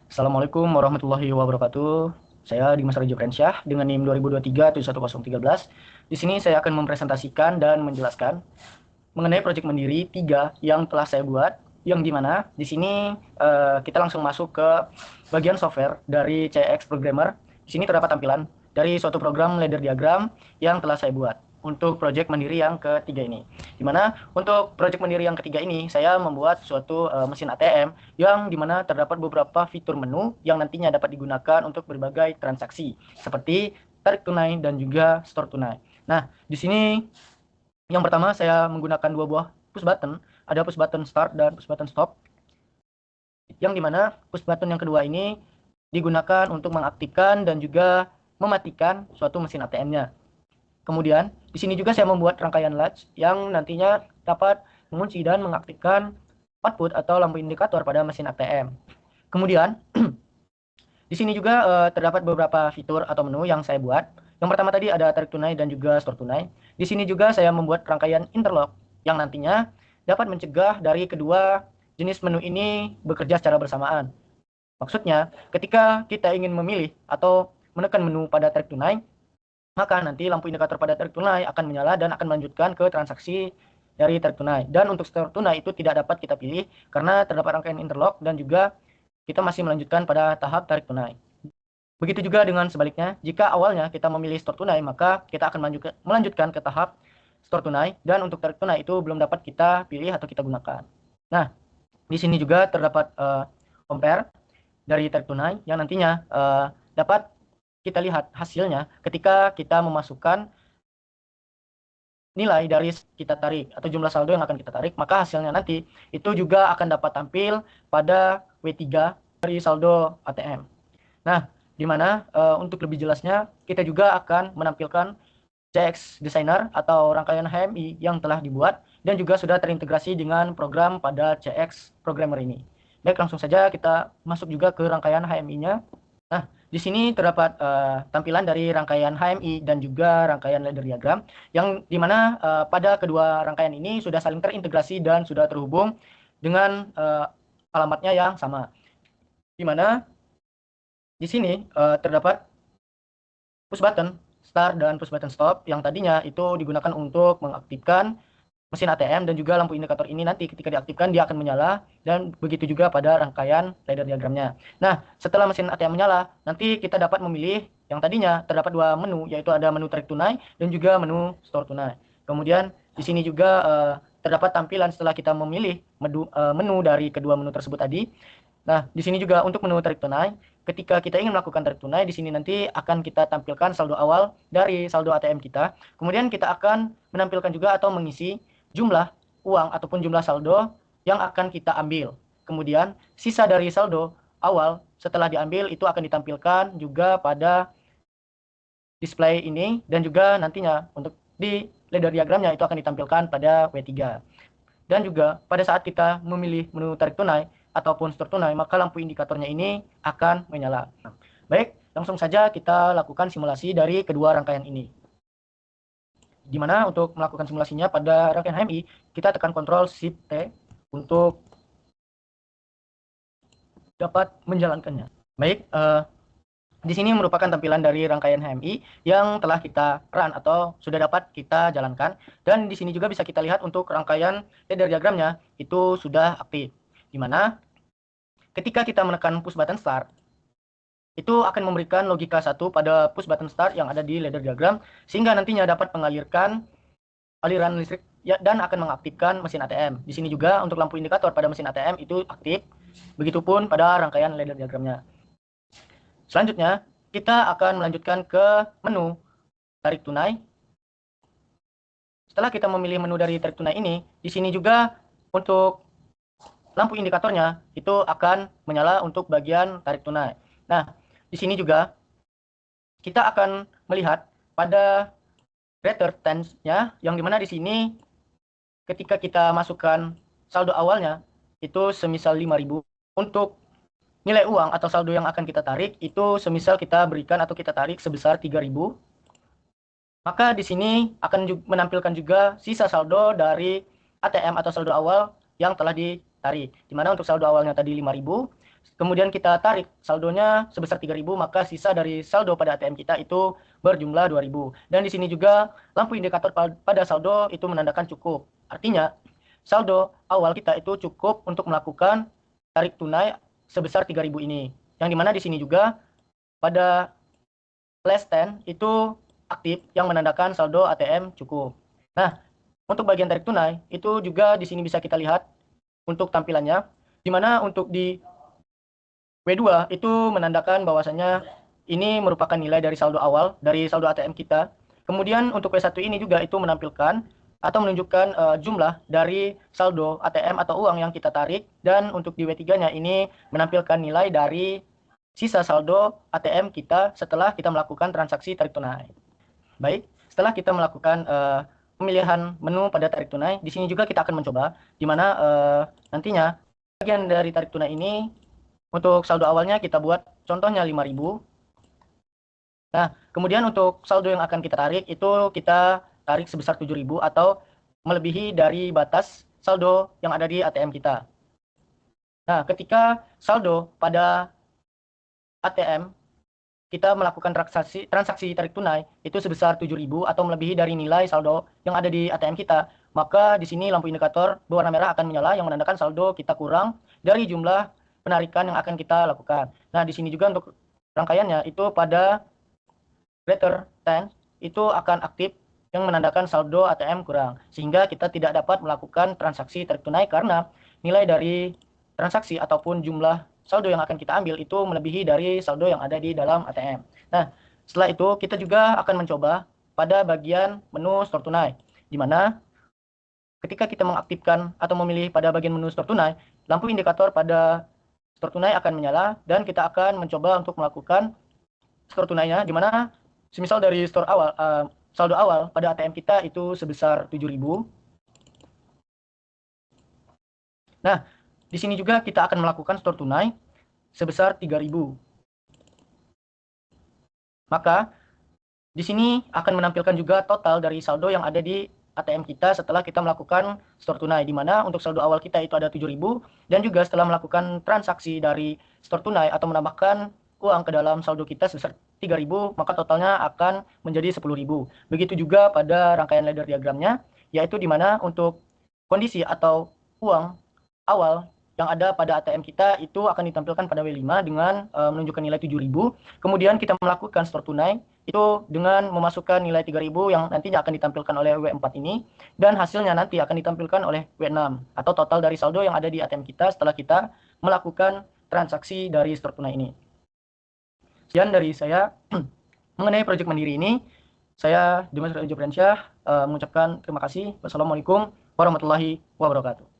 Assalamualaikum warahmatullahi wabarakatuh. Saya Dimas Rajo Prensyah dengan NIM 2023-71013. Di sini saya akan mempresentasikan dan menjelaskan mengenai proyek Mandiri 3 yang telah saya buat, yang dimana di sini kita langsung masuk ke bagian software dari CX Programmer. Di sini terdapat tampilan dari suatu program ladder diagram yang telah saya buat untuk proyek Mandiri yang ketiga ini. Dimana untuk proyek Mandiri yang ketiga ini saya membuat suatu mesin ATM yang dimana terdapat beberapa fitur menu yang nantinya dapat digunakan untuk berbagai transaksi seperti tarik tunai dan juga store tunai. Nah, di sini yang pertama saya menggunakan dua buah push button, ada push button start dan push button stop. Yang dimana push button yang kedua ini digunakan untuk mengaktifkan dan juga mematikan suatu mesin ATM-nya. Kemudian di sini juga saya membuat rangkaian latch yang nantinya dapat mengunci dan mengaktifkan output atau lampu indikator pada mesin ATM. Kemudian di sini juga terdapat beberapa fitur atau menu yang saya buat. Yang pertama tadi ada tarik tunai dan juga store tunai. Di sini juga saya membuat rangkaian interlock yang nantinya dapat mencegah dari kedua jenis menu ini bekerja secara bersamaan. Maksudnya, ketika kita ingin memilih atau menekan menu pada tarik tunai, maka nanti lampu indikator pada tarik tunai akan menyala dan akan melanjutkan ke transaksi dari tarik tunai. Dan untuk store tunai itu tidak dapat kita pilih karena terdapat rangkaian interlock dan juga kita masih melanjutkan pada tahap tarik tunai. Begitu juga dengan sebaliknya, jika awalnya kita memilih store tunai, maka kita akan melanjutkan ke tahap store tunai, dan untuk tarik tunai itu belum dapat kita pilih atau kita gunakan. Nah, di sini juga terdapat compare dari tarik tunai yang nantinya dapat kita lihat hasilnya ketika kita memasukkan nilai dari kita tarik atau jumlah saldo yang akan kita tarik, maka hasilnya nanti itu juga akan dapat tampil pada W3 dari saldo ATM. Nah, di mana untuk lebih jelasnya kita juga akan menampilkan CX Designer atau rangkaian HMI yang telah dibuat dan juga sudah terintegrasi dengan program pada CX Programmer ini. Baik, langsung saja kita masuk juga ke rangkaian HMI-nya. Nah, di sini terdapat tampilan dari rangkaian HMI dan juga rangkaian ladder diagram yang dimana pada kedua rangkaian ini sudah saling terintegrasi dan sudah terhubung dengan alamatnya yang sama. Di mana di sini terdapat push button start dan push button stop yang tadinya itu digunakan untuk mengaktifkan mesin ATM dan juga lampu indikator ini nanti ketika diaktifkan dia akan menyala, dan begitu juga pada rangkaian ladder diagramnya. Nah, setelah mesin ATM menyala, nanti kita dapat memilih yang tadinya terdapat dua menu, yaitu ada menu tarik tunai dan juga menu store tunai. Kemudian di sini juga terdapat tampilan setelah kita memilih menu dari kedua menu tersebut tadi. Nah, di sini juga untuk menu tarik tunai, ketika kita ingin melakukan tarik tunai, di sini nanti akan kita tampilkan saldo awal dari saldo ATM kita. Kemudian kita akan menampilkan juga atau mengisi jumlah uang ataupun jumlah saldo yang akan kita ambil. Kemudian sisa dari saldo awal setelah diambil itu akan ditampilkan juga pada display ini, dan juga nantinya untuk di ladder diagramnya itu akan ditampilkan pada W3. Dan juga pada saat kita memilih menu tarik tunai ataupun store tunai, maka lampu indikatornya ini akan menyala. Baik, langsung saja kita lakukan simulasi dari kedua rangkaian ini. Di mana untuk melakukan simulasinya pada rangkaian HMI, kita tekan Ctrl Shift T untuk dapat menjalankannya. Baik, di sini merupakan tampilan dari rangkaian HMI yang telah kita run atau sudah dapat kita jalankan. Dan di sini juga bisa kita lihat untuk rangkaian ladder diagramnya itu sudah aktif. Di mana ketika kita menekan push button start, itu akan memberikan logika 1 pada push button start yang ada di ladder diagram, sehingga nantinya dapat mengalirkan aliran listrik dan akan mengaktifkan mesin ATM. Di sini juga untuk lampu indikator pada mesin ATM itu aktif, begitupun pada rangkaian ladder diagramnya. Selanjutnya, kita akan melanjutkan ke menu tarik tunai. Setelah kita memilih menu dari tarik tunai ini, di sini juga untuk lampu indikatornya itu akan menyala untuk bagian tarik tunai. Nah, di sini juga kita akan melihat pada greater than-nya, yang dimana di sini ketika kita masukkan saldo awalnya itu semisal 5.000, untuk nilai uang atau saldo yang akan kita tarik itu semisal kita berikan atau kita tarik sebesar 3.000, maka di sini akan menampilkan juga sisa saldo dari ATM atau saldo awal yang telah ditarik. tarik. Dimana untuk saldo awalnya tadi 5.000, kemudian kita tarik saldonya sebesar 3.000, maka sisa dari saldo pada ATM kita itu berjumlah 2.000. Dan di sini juga lampu indikator pada saldo itu menandakan cukup. Artinya, saldo awal kita itu cukup untuk melakukan tarik tunai sebesar 3.000 ini. Yang dimana di sini juga pada less than itu aktif yang menandakan saldo ATM cukup. Nah, untuk bagian tarik tunai itu juga di sini bisa kita lihat untuk tampilannya, di mana untuk di W2 itu menandakan bahwasanya ini merupakan nilai dari saldo awal dari saldo ATM kita. Kemudian untuk W1 ini juga itu menampilkan atau menunjukkan jumlah dari saldo ATM atau uang yang kita tarik, dan untuk di W3-nya ini menampilkan nilai dari sisa saldo ATM kita setelah kita melakukan transaksi tarik tunai. Baik, setelah kita melakukan pemilihan menu pada tarik tunai, di sini juga kita akan mencoba di mana nantinya bagian dari tarik tunai ini untuk saldo awalnya kita buat contohnya 5.000. Nah, kemudian untuk saldo yang akan kita tarik itu kita tarik sebesar 7.000 atau melebihi dari batas saldo yang ada di ATM kita. Nah, ketika saldo pada ATM kita melakukan transaksi tarik tunai itu sebesar 7.000 atau melebihi dari nilai saldo yang ada di ATM kita, maka di sini lampu indikator berwarna merah akan menyala yang menandakan saldo kita kurang dari jumlah penarikan yang akan kita lakukan. Nah, di sini juga untuk rangkaiannya itu pada greater than itu akan aktif yang menandakan saldo ATM kurang, sehingga kita tidak dapat melakukan transaksi tarik tunai karena nilai dari transaksi ataupun jumlah saldo yang akan kita ambil itu melebihi dari saldo yang ada di dalam ATM. Nah, setelah itu kita juga akan mencoba pada bagian menu store tunai, di mana ketika kita mengaktifkan atau memilih pada bagian menu store tunai, lampu indikator pada store tunai akan menyala dan kita akan mencoba untuk melakukan store tunainya, di mana semisal dari store awal saldo awal pada ATM kita itu sebesar 7.000. Nah, di sini juga kita akan melakukan store tunai sebesar 3.000. Maka di sini akan menampilkan juga total dari saldo yang ada di ATM kita setelah kita melakukan store tunai, di mana untuk saldo awal kita itu ada 7.000, dan juga setelah melakukan transaksi dari store tunai atau menambahkan uang ke dalam saldo kita sebesar 3.000, maka totalnya akan menjadi 10.000. Begitu juga pada rangkaian ladder diagramnya, yaitu di mana untuk kondisi atau uang awal yang ada pada ATM kita itu akan ditampilkan pada W5 dengan menunjukkan nilai 7.000. Kemudian kita melakukan store tunai itu dengan memasukkan nilai 3.000 yang nantinya akan ditampilkan oleh W4 ini, dan hasilnya nanti akan ditampilkan oleh W6 atau total dari saldo yang ada di ATM kita setelah kita melakukan transaksi dari store tunai ini. Sekian dari saya mengenai proyek mandiri ini. Saya Dimas Rajo Prensyah mengucapkan terima kasih. Wassalamualaikum warahmatullahi wabarakatuh.